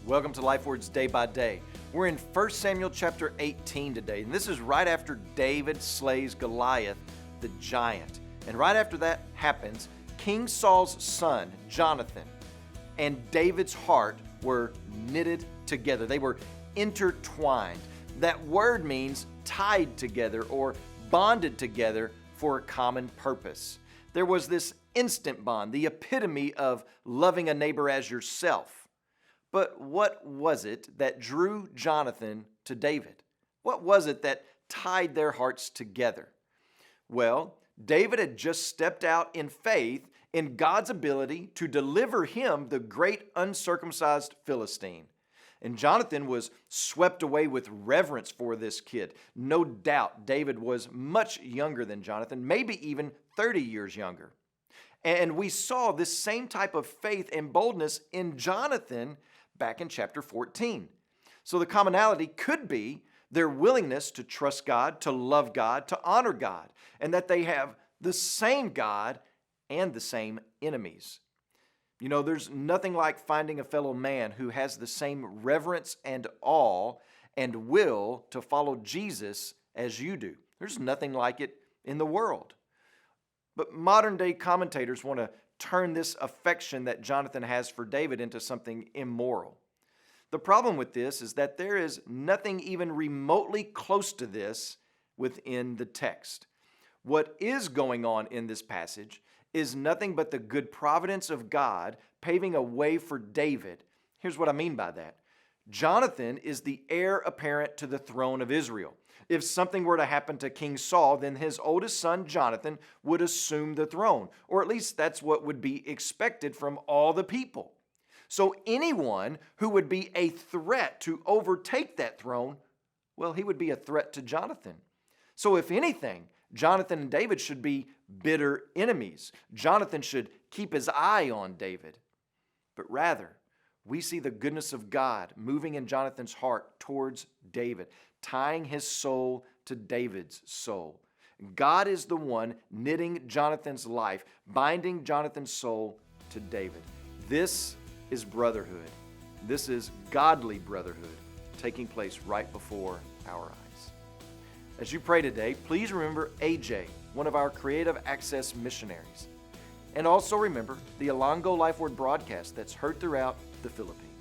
Welcome to Life Words Day by Day. We're in 1 Samuel chapter 18 today, and this is right after David slays Goliath, the giant. And right after that happens, King Saul's son, Jonathan, and David's heart were knitted together. They were intertwined. That word means tied together or bonded together for a common purpose. There was this instant bond, the epitome of loving a neighbor as yourself. But what was it that drew Jonathan to David? What was it that tied their hearts together? Well, David had just stepped out in faith in God's ability to deliver him the great uncircumcised Philistine. And Jonathan was swept away with reverence for this kid. No doubt David was much younger than Jonathan, maybe even 30 years younger. And we saw this same type of faith and boldness in Jonathan back in chapter 14. So the commonality could be their willingness to trust God, to love God, to honor God, and that they have the same God and the same enemies. You know, there's nothing like finding a fellow man who has the same reverence and awe and will to follow Jesus as you do. There's nothing like it in the world. But modern day commentators want to turn this affection that Jonathan has for David into something immoral. The problem with this is that there is nothing even remotely close to this within the text. What is going on in this passage is nothing but the good providence of God paving a way for David. Here's what I mean by that. Jonathan is the heir apparent to the throne of Israel. If something were to happen to King Saul, then his oldest son, Jonathan, would assume the throne, or at least that's what would be expected from all the people. So anyone who would be a threat to overtake that throne, well, he would be a threat to Jonathan. So if anything, Jonathan and David should be bitter enemies. Jonathan should keep his eye on David. But rather, we see the goodness of God moving in Jonathan's heart towards David, tying his soul to David's soul. God is the one knitting Jonathan's life, binding Jonathan's soul to David. This is brotherhood. This is godly brotherhood taking place right before our eyes. As you pray today, please remember AJ, one of our Creative Access missionaries. And also remember the Alongo Life Word broadcast that's heard throughout the Philippines.